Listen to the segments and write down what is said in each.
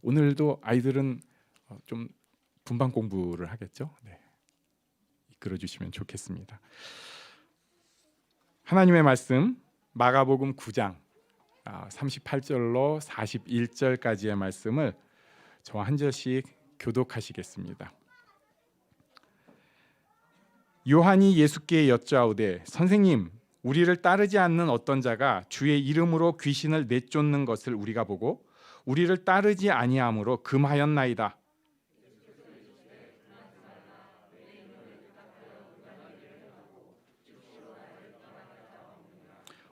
오늘도 아이들은 좀 분반 공부를 하겠죠. 이끌어 주시면 좋겠습니다. 하나님의 말씀 마가복음 9장 38절로 41절까지의 말씀을 저와 한 절씩 교독하시겠습니다. 요한이 예수께 여짜오되 선생님, 우리를 따르지 않는 어떤 자가 주의 이름으로 귀신을 내쫓는 것을 우리가 보고 우리를 따르지 아니함으로 금하였나이다.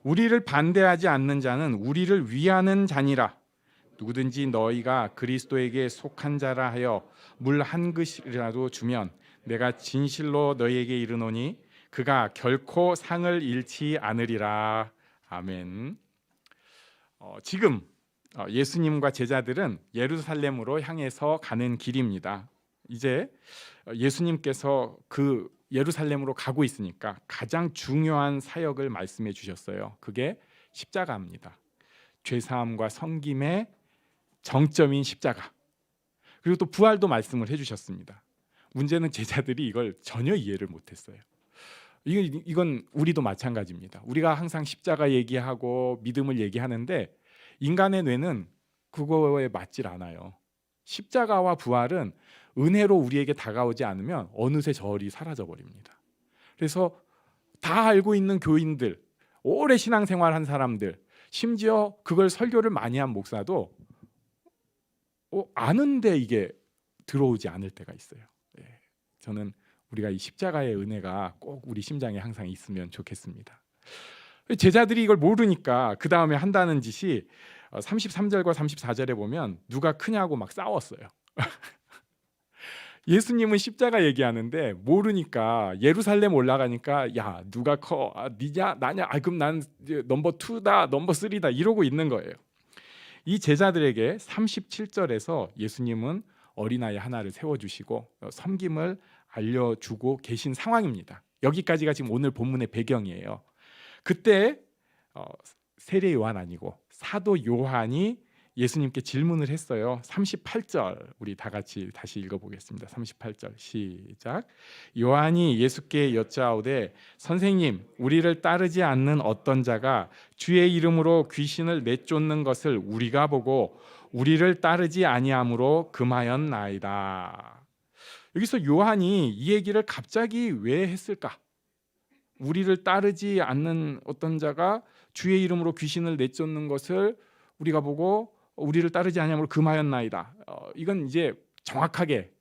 우리를 반대하지 않는 자는 우리를 위하는 자니라. 누구든지 너희가 그리스도에게 속한 자라 하여 물 한 그릇이라도 주면 내가 진실로 너희에게 이르노니 그가 결코 상을 잃지 않으리라. 아멘. 지금 예수님과 제자들은 예루살렘으로 향해서 가는 길입니다. 이제 예수님께서 그 예루살렘으로 가고 있으니까 가장 중요한 사역을 말씀해 주셨어요. 그게 십자가입니다. 죄사함과 섬김의 정점인 십자가. 그리고 또 부활도 말씀을 해주셨습니다. 문제는 제자들이 이걸 전혀 이해를 못했어요. 이건 우리도 마찬가지입니다. 우리가 항상 십자가 얘기하고 믿음을 얘기하는데 인간의 뇌는 그거에 맞질 않아요. 십자가와 부활은 은혜로 우리에게 다가오지 않으면 어느새 저리 사라져 버립니다. 그래서 다 알고 있는 교인들, 오래 신앙생활한 사람들, 심지어 그걸 설교를 많이 한 목사도 아는데 이게 들어오지 않을 때가 있어요. 저는 우리가 이 십자가의 은혜가 꼭 우리 심장에 항상 있으면 좋겠습니다. 제자들이 이걸 모르니까 그 다음에 한다는 짓이 33절과 34절에 보면 누가 크냐고 막 싸웠어요. 예수님은 십자가 얘기하는데 모르니까 예루살렘 올라가니까 야 누가 커? 니냐 나냐? 그럼 난 넘버 2다 넘버 3다 이러고 있는 거예요. 이 제자들에게 37절에서 예수님은 어린아이 하나를 세워주시고 섬김을 알려주고 계신 상황입니다. 여기까지가 지금 오늘 본문의 배경이에요. 그때 세례 요한 아니고 사도 요한이 예수님께 질문을 했어요. 38절 우리 다 같이 다시 읽어보겠습니다. 38절 시작. 요한이 예수께 여짜오되 선생님, 우리를 따르지 않는 어떤 자가 주의 이름으로 귀신을 내쫓는 것을 우리가 보고 우리를 따르지 아니함으로 금하였나이다. 여기서 요한이 이 얘기를 갑자기 왜 했을까? 우리를 따르지 않는 어떤 자가 주의 이름으로 귀신을 내쫓는 것을 우리가 보고 우리를 따르지 아니함으로 금하였나이다. 이건 이제 정확하게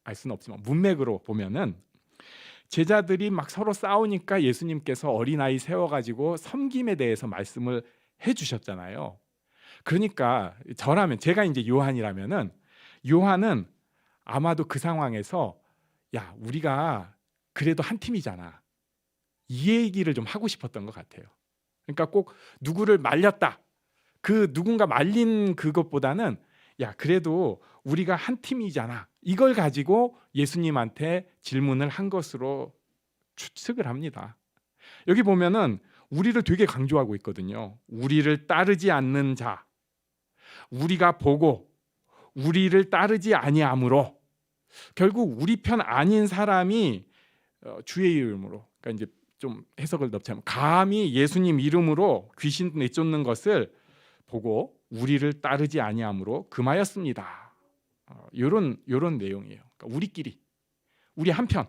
알 수는 없지만 문맥으로 보면은 제자들이 막 서로 싸우니까 예수님께서 어린아이 세워가지고 섬김에 대해서 말씀을 해주셨잖아요. 그러니까 저라면, 제가 이제 요한이라면은 요한은 아마도 그 상황에서 야 우리가 그래도 한 팀이잖아, 이 얘기를 좀 하고 싶었던 것 같아요. 그러니까 꼭 누구를 말렸다, 그 누군가 말린 그것보다는 야 그래도 우리가 한 팀이잖아, 이걸 가지고 예수님한테 질문을 한 것으로 추측을 합니다. 여기 보면은 우리를 되게 강조하고 있거든요. 우리를 따르지 않는 자, 우리가 보고 우리를 따르지 아니함으로, 결국 우리 편 아닌 사람이 주의 이름으로, 그러니까 이제 좀 해석을 넓자면 감히 예수님 이름으로 귀신 내쫓는 것을 보고 우리를 따르지 아니함으로 금하였습니다. 이런 내용이에요. 그러니까 우리끼리, 우리 한편,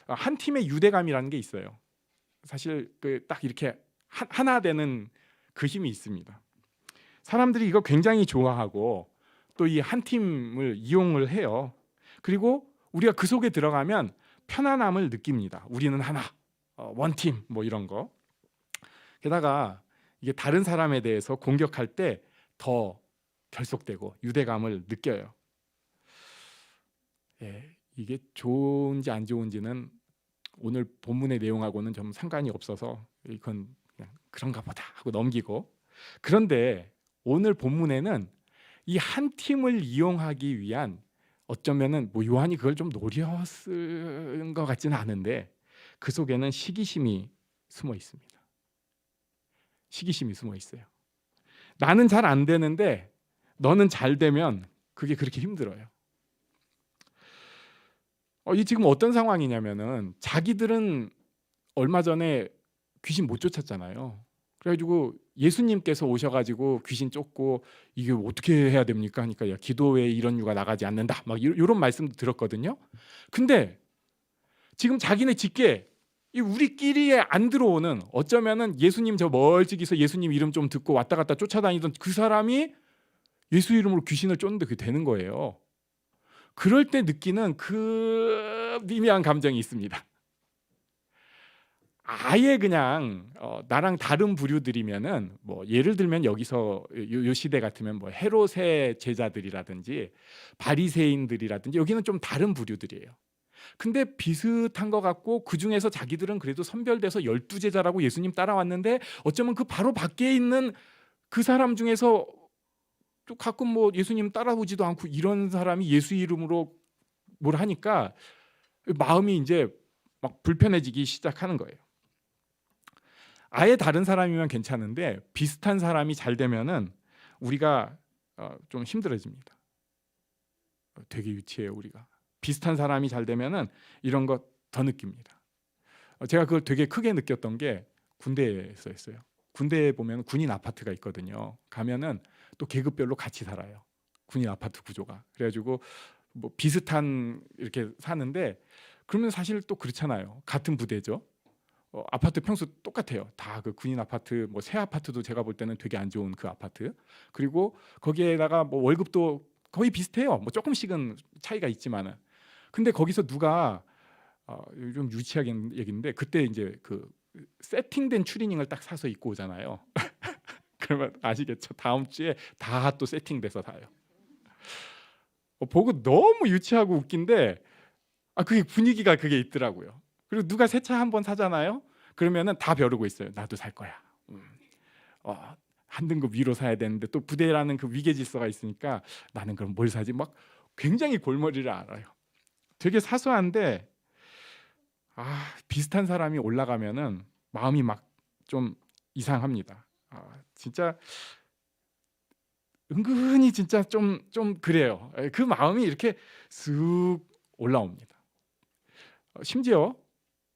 한 팀의 유대감이라는 게 있어요. 사실 딱 이렇게 하나 되는 그 힘이 있습니다. 사람들이 이거 굉장히 좋아하고 또 이 한 팀을 이용을 해요. 그리고 우리가 그 속에 들어가면 편안함을 느낍니다. 우리는 하나, 원팀 뭐 이런 거. 게다가 이게 다른 사람에 대해서 공격할 때 더 결속되고 유대감을 느껴요. 이게 좋은지 안 좋은지는 오늘 본문의 내용하고는 좀 상관이 없어서 이건 그냥 그런가 보다 하고 넘기고, 그런데 오늘 본문에는 이 한 팀을 이용하기 위한, 어쩌면은 뭐 요한이 그걸 좀 노렸을 것 같지는 않은데 그 속에는 시기심이 숨어 있습니다. 시기심이 숨어 있어요. 나는 잘 안 되는데 너는 잘 되면 그게 그렇게 힘들어요. 이 지금 어떤 상황이냐면은 자기들은 얼마 전에 귀신 못 쫓았잖아요. 그래가지고 예수님께서 오셔가지고 귀신 쫓고 이게 어떻게 해야 됩니까? 하니까 야, 기도에 이런 유가 나가지 않는다. 막 이런 말씀도 들었거든요. 근데 지금 자기네 직계 이 우리끼리에 안 들어오는, 어쩌면은 예수님 저 멀찍이서 예수님 이름 좀 듣고 왔다 갔다 쫓아다니던 그 사람이 예수 이름으로 귀신을 쫓는데 그게 되는 거예요. 그럴 때 느끼는 그 미묘한 감정이 있습니다. 아예 그냥 나랑 다른 부류들이면은 뭐 예를 들면 여기서 요 시대 같으면 뭐 헤롯의 제자들이라든지 바리새인들이라든지 여기는 좀 다른 부류들이에요. 근데 비슷한 것 같고 그 중에서 자기들은 그래도 선별돼서 12제자라고 예수님 따라왔는데 어쩌면 그 바로 밖에 있는 그 사람 중에서 또 가끔 뭐 예수님 따라오지도 않고 이런 사람이 예수 이름으로 뭘 하니까 마음이 이제 막 불편해지기 시작하는 거예요. 아예 다른 사람이면 괜찮은데 비슷한 사람이 잘 되면은 우리가 좀 힘들어집니다. 되게 유치해요. 우리가 비슷한 사람이 잘 되면은 이런 것 더 느낍니다. 제가 그걸 되게 크게 느꼈던 게 군대에서 했어요. 군대에 보면 군인 아파트가 있거든요. 가면은 또 계급별로 같이 살아요. 군인 아파트 구조가. 그래가지고 뭐 비슷한 이렇게 사는데 그러면 사실 또 그렇잖아요. 같은 부대죠. 아파트 평수 똑같아요. 다 그 군인 아파트, 뭐 새 아파트도 제가 볼 때는 되게 안 좋은 그 아파트. 그리고 거기에다가 뭐 월급도 거의 비슷해요. 뭐 조금씩은 차이가 있지만은. 근데 거기서 누가 좀 유치하게 얘기인데 그때 이제 그 세팅된 추리닝을 딱 사서 입고 오잖아요. 그러면 아시겠죠? 다음 주에 다 또 세팅돼서 사요. 보고 너무 유치하고 웃긴데 그게 분위기가 그게 있더라고요. 그리고 누가 새 차 한번 사잖아요. 그러면은 다 벼르고 있어요. 나도 살 거야. 한 등급 위로 사야 되는데 또 부대라는 그 위계 질서가 있으니까 나는 그럼 뭘 사지? 막 굉장히 골머리를 앓아요. 되게 사소한데 비슷한 사람이 올라가면은 마음이 막 좀 이상합니다. 진짜 은근히 진짜 좀 그래요. 그 마음이 이렇게 쓱 올라옵니다. 심지어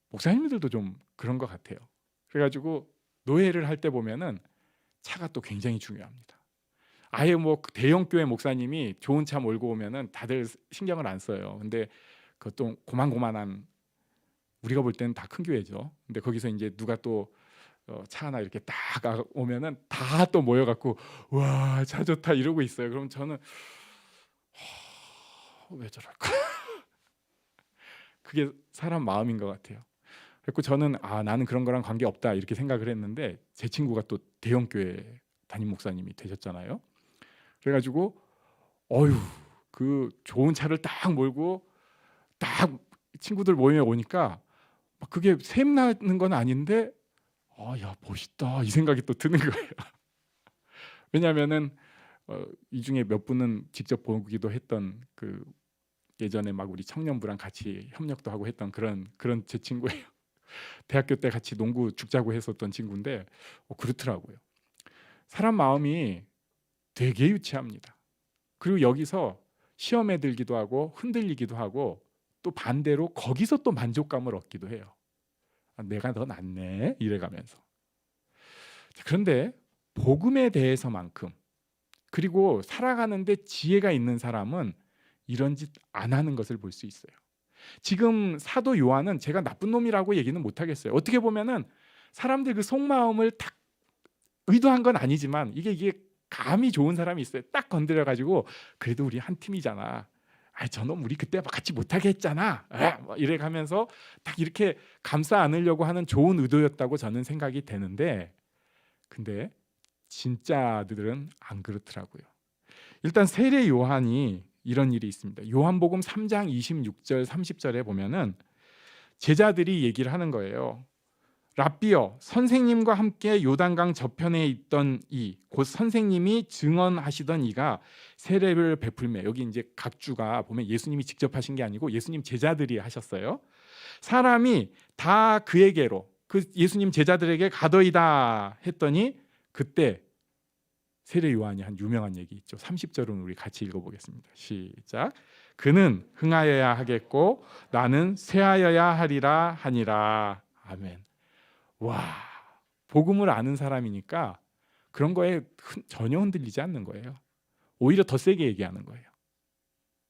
목사님들도 좀 그런 것 같아요. 그래가지고 노예를 할 때 보면은 차가 또 굉장히 중요합니다. 아예 뭐 대형 교회 목사님이 좋은 차 몰고 오면은 다들 신경을 안 써요. 근데 그것도 고만고만한, 우리가 볼 때는 다 큰 교회죠. 근데 거기서 이제 누가 또 차 하나 이렇게 딱 오면은 다 또 모여갖고 와, 차 좋다 이러고 있어요. 그럼 저는 왜 저럴까? 그게 사람 마음인 것 같아요. 그래서 저는 나는 그런 거랑 관계 없다 이렇게 생각을 했는데 제 친구가 또 대형 교회 담임 목사님이 되셨잖아요. 그래가지고 그 좋은 차를 딱 몰고 딱 친구들 모임에 오니까 막 그게 샘나는 건 아닌데 야 멋있다 이 생각이 또 드는 거예요. 왜냐하면은 이 중에 몇 분은 직접 보기도 했던 그 예전에 막 우리 청년부랑 같이 협력도 하고 했던 그런 제 친구예요. 대학교 때 같이 농구 죽자고 했었던 친구인데 그렇더라고요. 사람 마음이 되게 유치합니다. 그리고 여기서 시험에 들기도 하고 흔들리기도 하고 또 반대로 거기서 또 만족감을 얻기도 해요. 내가 더 낫네 이래가면서. 그런데 복음에 대해서만큼 그리고 살아가는데 지혜가 있는 사람은 이런 짓 안 하는 것을 볼 수 있어요. 지금 사도 요한은 제가 나쁜 놈이라고 얘기는 못 하겠어요. 어떻게 보면은 사람들 그 속마음을 딱 의도한 건 아니지만 이게 감이 좋은 사람이 있어요. 딱 건드려 가지고 그래도 우리 한 팀이잖아. 저놈 우리 그때 같이 못하게 했잖아. 이래 가면서 딱 이렇게 감싸 안으려고 하는 좋은 의도였다고 저는 생각이 되는데, 근데 진짜들은 안 그렇더라고요. 일단 세례 요한이 이런 일이 있습니다. 요한복음 3장 26절 30절에 보면은 제자들이 얘기를 하는 거예요. 랍비여, 선생님과 함께 요단강 저편에 있던 이, 곧 선생님이 증언하시던 이가 세례를 베풀매. 여기 이제 각주가 보면 예수님이 직접 하신 게 아니고 예수님 제자들이 하셨어요. 사람이 다 그에게로, 그 예수님 제자들에게 가더이다 했더니 그때 세례 요한이 한 유명한 얘기 있죠. 30절은 우리 같이 읽어보겠습니다. 시작. 그는 흥하여야 하겠고 나는 쇠하여야 하리라 하니라. 아멘. 와, 복음을 아는 사람이니까 그런 거에 전혀 흔들리지 않는 거예요. 오히려 더 세게 얘기하는 거예요.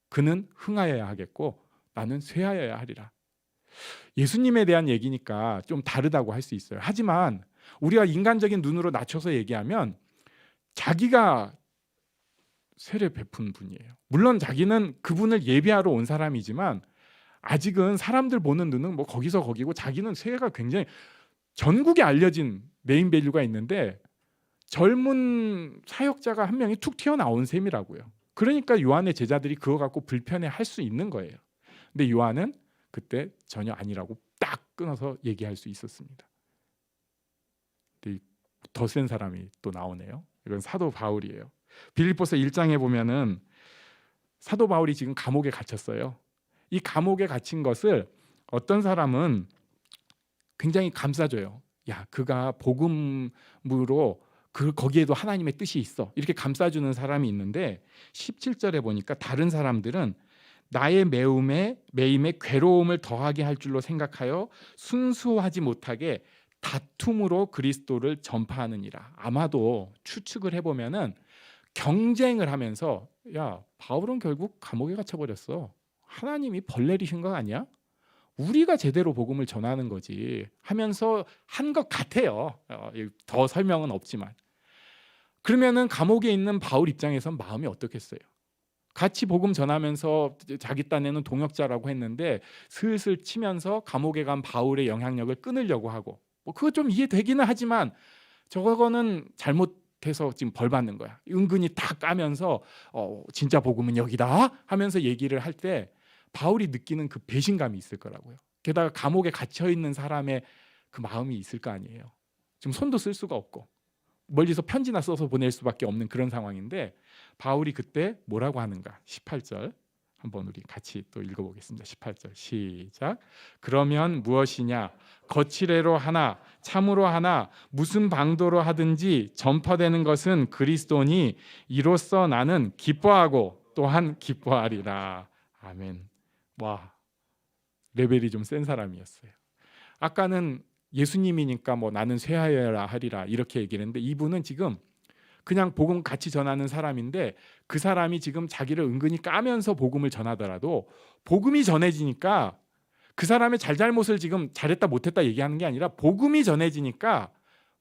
그는 흥하여야 하겠고 나는 쇠하여야 하리라. 예수님에 대한 얘기니까 좀 다르다고 할 수 있어요. 하지만 우리가 인간적인 눈으로 낮춰서 얘기하면 자기가 세례 베푼 분이에요. 물론 자기는 그분을 예배하러 온 사람이지만 아직은 사람들 보는 눈은 뭐 거기서 거기고 자기는 세례가 굉장히 전국에 알려진 네임 밸류가 있는데 젊은 사역자가 한 명이 툭 튀어나온 셈이라고요. 그러니까 요한의 제자들이 그거 갖고 불편해할 수 있는 거예요. 근데 요한은 그때 전혀 아니라고 딱 끊어서 얘기할 수 있었습니다. 더 센 사람이 또 나오네요. 이건 사도 바울이에요. 빌립보서 1장에 보면은 사도 바울이 지금 감옥에 갇혔어요. 이 감옥에 갇힌 것을 어떤 사람은 굉장히 감싸줘요. 야, 그가 복음으로 거기에도 하나님의 뜻이 있어. 이렇게 감싸주는 사람이 있는데 17절에 보니까 다른 사람들은 나의 매임에 괴로움을 더하게 할 줄로 생각하여 순수하지 못하게 다툼으로 그리스도를 전파하느니라. 아마도 추측을 해보면은 경쟁을 하면서 야, 바울은 결국 감옥에 갇혀버렸어. 하나님이 벌 내리신 거 아니야? 우리가 제대로 복음을 전하는 거지 하면서 한 것 같아요. 더 설명은 없지만. 그러면은 감옥에 있는 바울 입장에선 마음이 어떻겠어요? 같이 복음 전하면서 자기 딴에는 동역자라고 했는데 슬슬 치면서 감옥에 간 바울의 영향력을 끊으려고 하고 뭐 그거 좀 이해되기는 하지만 저거는 잘못해서 지금 벌 받는 거야. 은근히 다 까면서 진짜 복음은 여기다 하면서 얘기를 할 때 바울이 느끼는 그 배신감이 있을 거라고요. 게다가 감옥에 갇혀 있는 사람의 그 마음이 있을 거 아니에요. 지금 손도 쓸 수가 없고 멀리서 편지나 써서 보낼 수밖에 없는 그런 상황인데 바울이 그때 뭐라고 하는가? 18절 한번 우리 같이 또 읽어보겠습니다. 18절 시작. 그러면 무엇이냐? 거칠애로 하나 참으로 하나 무슨 방도로 하든지 전파되는 것은 그리스도니 이로써 나는 기뻐하고 또한 기뻐하리라. 아멘. 와, 레벨이 좀 센 사람이었어요. 아까는 예수님이니까 뭐 나는 쇠하여야 하리라 이렇게 얘기를 했는데 이분은 지금 그냥 복음 같이 전하는 사람인데 그 사람이 지금 자기를 은근히 까면서 복음을 전하더라도 복음이 전해지니까 그 사람의 잘잘못을 지금 잘했다 못했다 얘기하는 게 아니라 복음이 전해지니까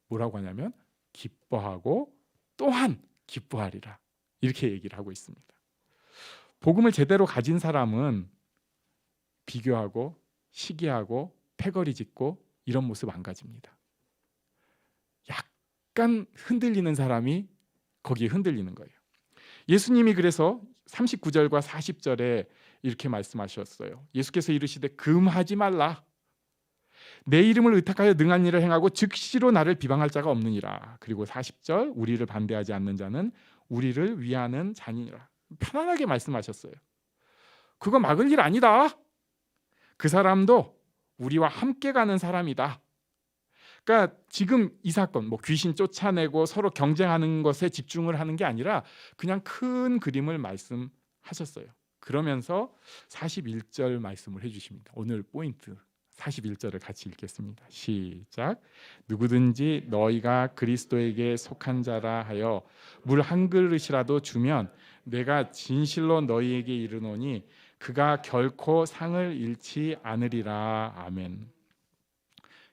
뭐라고 하냐면 기뻐하고 또한 기뻐하리라 이렇게 얘기를 하고 있습니다. 복음을 제대로 가진 사람은 비교하고 시기하고 패거리 짓고 이런 모습 안 가집니다. 약간 흔들리는 사람이 거기에 흔들리는 거예요. 예수님이 그래서 39절과 40절에 이렇게 말씀하셨어요. 예수께서 이르시되 금하지 말라. 내 이름을 의탁하여 능한 일을 행하고 즉시로 나를 비방할 자가 없느니라. 그리고 40절 우리를 반대하지 않는 자는 우리를 위하는 자니라. 편안하게 말씀하셨어요. 그거 막을 일 아니다. 그 사람도 우리와 함께 가는 사람이다. 그러니까 지금 이 사건 뭐 귀신 쫓아내고 서로 경쟁하는 것에 집중을 하는 게 아니라 그냥 큰 그림을 말씀하셨어요. 그러면서 41절 말씀을 해주십니다. 오늘 포인트 41절을 같이 읽겠습니다. 시작. 누구든지 너희가 그리스도에게 속한 자라 하여 물 한 그릇이라도 주면 내가 진실로 너희에게 이르노니 그가 결코 상을 잃지 않으리라. 아멘.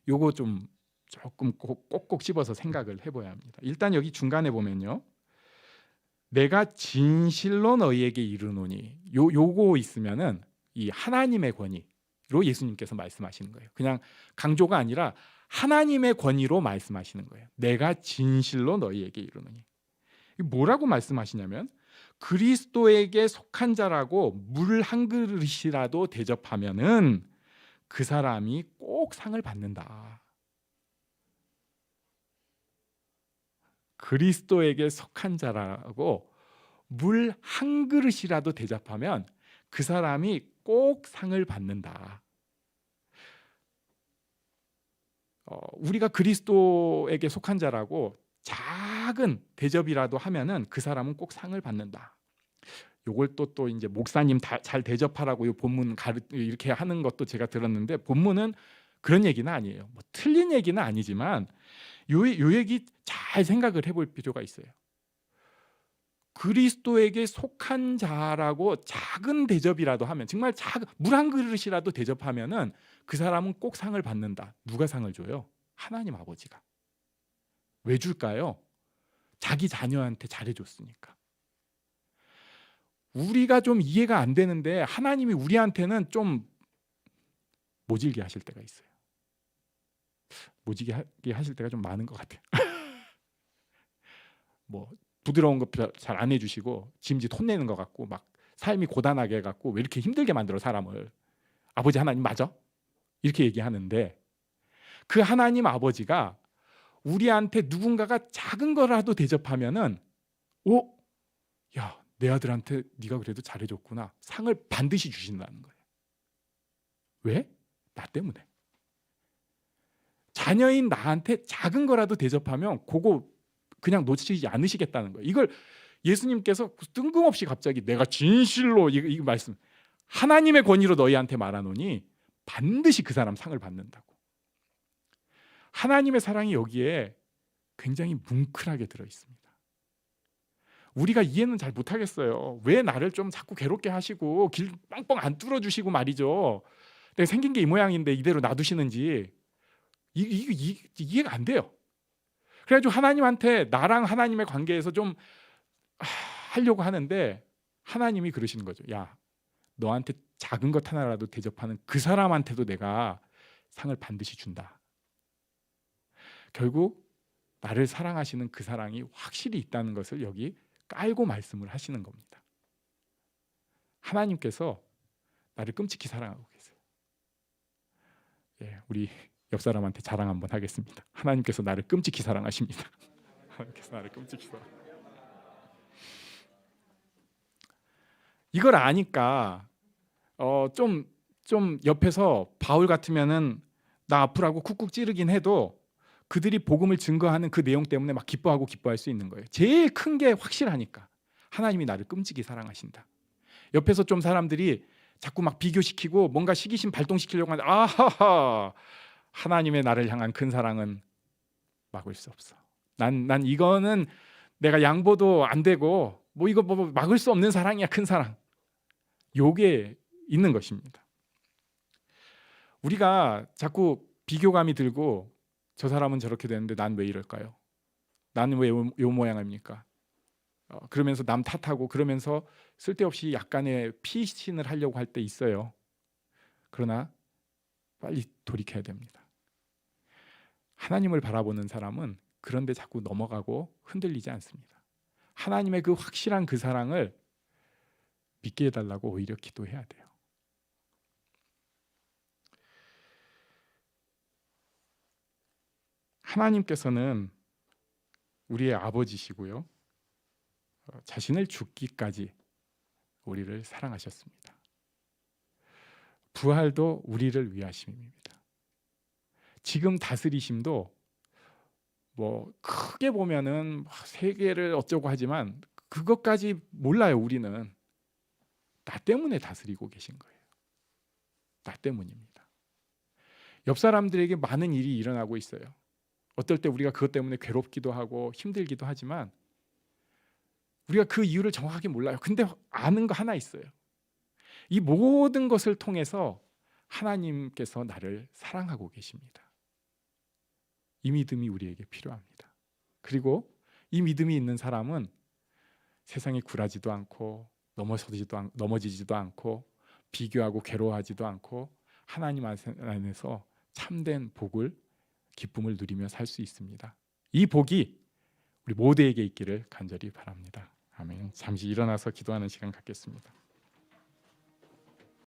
요거 좀 조금 꼭꼭 씹어서 생각을 해봐야 합니다. 일단 여기 중간에 보면요, 내가 진실로 너희에게 이르노니 요거 있으면은 이 하나님의 권위로 예수님께서 말씀하시는 거예요. 그냥 강조가 아니라 하나님의 권위로 말씀하시는 거예요. 내가 진실로 너희에게 이르노니. 뭐라고 말씀하시냐면 그리스도에게 속한 자라고 물 한 그릇이라도 대접하면은 그 사람이 꼭 상을 받는다. 그리스도에게 속한 자라고 물 한 그릇이라도 대접하면 그 사람이 꼭 상을 받는다. 우리가 그리스도에게 속한 자라고 잘 작은 대접이라도 하면은 그 사람은 꼭 상을 받는다. 요걸 또 이제 목사님 잘 대접하라고 이 본문 이렇게 하는 것도 제가 들었는데, 본문은 그런 얘기는 아니에요. 뭐 틀린 얘기는 아니지만 요 얘기 잘 생각을 해볼 필요가 있어요. 그리스도에게 속한 자라고 작은 대접이라도 하면, 정말 작은 물 한 그릇이라도 대접하면은 그 사람은 꼭 상을 받는다. 누가 상을 줘요? 하나님 아버지가. 왜 줄까요? 자기 자녀한테 잘해줬으니까. 우리가 좀 이해가 안 되는데 하나님이 우리한테는 좀 모질게 하실 때가 있어요. 모질게 하실 때가 좀 많은 것 같아요. 뭐 부드러운 거 잘 안 해주시고 짐짓 혼내는 것 같고, 막 삶이 고단하게 해갖고 왜 이렇게 힘들게 만들어 사람을. 아버지 하나님 맞아? 이렇게 얘기하는데, 그 하나님 아버지가 우리한테 누군가가 작은 거라도 대접하면은 야, 내 아들한테 네가 그래도 잘해줬구나, 상을 반드시 주신다는 거예요. 왜? 나 때문에. 자녀인 나한테 작은 거라도 대접하면 그거 그냥 놓치지 않으시겠다는 거예요. 이걸 예수님께서 뜬금없이 갑자기 내가 진실로 이 말씀, 하나님의 권위로 너희한테 말하노니 반드시 그 사람 상을 받는다고. 하나님의 사랑이 여기에 굉장히 뭉클하게 들어 있습니다. 우리가 이해는 잘 못하겠어요. 왜 나를 좀 자꾸 괴롭게 하시고 길 뻥뻥 안 뚫어주시고 말이죠. 내가 생긴 게 이 모양인데 이대로 놔두시는지 이해가 안 돼요. 그래가지고 하나님한테, 나랑 하나님의 관계에서 좀 하려고 하는데 하나님이 그러시는 거죠. 야, 너한테 작은 것 하나라도 대접하는 그 사람한테도 내가 상을 반드시 준다. 결국 나를 사랑하시는 그 사랑이 확실히 있다는 것을 여기 깔고 말씀을 하시는 겁니다. 하나님께서 나를 끔찍히 사랑하고 계세요. 우리 옆 사람한테 자랑 한번 하겠습니다. 하나님께서 나를 끔찍히 사랑하십니다. 하나님께서 나를 끔찍히 사랑. 이걸 아니까 좀 옆에서 바울 같으면은 나 아프라고 쿡쿡 찌르긴 해도 그들이 복음을 증거하는 그 내용 때문에 막 기뻐하고 기뻐할 수 있는 거예요. 제일 큰 게 확실하니까 하나님이 나를 끔찍히 사랑하신다. 옆에서 좀 사람들이 자꾸 막 비교시키고 뭔가 시기심 발동시키려고 하는데, 아하하, 하나님의 나를 향한 큰 사랑은 막을 수 없어. 난 이거는 내가 양보도 안 되고 이거 막을 수 없는 사랑이야, 큰 사랑. 요게 있는 것입니다. 우리가 자꾸 비교감이 들고 저 사람은 저렇게 되는데 난 왜 이럴까요? 나는 왜 요 모양입니까? 그러면서 남 탓하고, 그러면서 쓸데없이 약간의 피신을 하려고 할 때 있어요. 그러나 빨리 돌이켜야 됩니다. 하나님을 바라보는 사람은 그런데 자꾸 넘어가고 흔들리지 않습니다. 하나님의 그 확실한 그 사랑을 믿게 해달라고 오히려 기도해야 돼요. 하나님께서는 우리의 아버지시고요, 자신을 죽기까지 우리를 사랑하셨습니다. 부활도 우리를 위하심입니다. 지금 다스리심도 크게 보면은 세계를 어쩌고 하지만 그것까지 몰라요. 우리는 나 때문에 다스리고 계신 거예요. 나 때문입니다. 옆 사람들에게 많은 일이 일어나고 있어요. 어떨 때 우리가 그것 때문에 괴롭기도 하고 힘들기도 하지만 우리가 그 이유를 정확하게 몰라요. 근데 아는 거 하나 있어요. 이 모든 것을 통해서 하나님께서 나를 사랑하고 계십니다. 이 믿음이 우리에게 필요합니다. 그리고 이 믿음이 있는 사람은 세상에 굴하지도 않고 넘어지지도 않고 비교하고 괴로워하지도 않고 하나님 안에서 참된 복을, 기쁨을 누리며 살 수 있습니다. 이 복이 우리 모두에게 있기를 간절히 바랍니다. 아멘. 잠시 일어나서 기도하는 시간 갖겠습니다.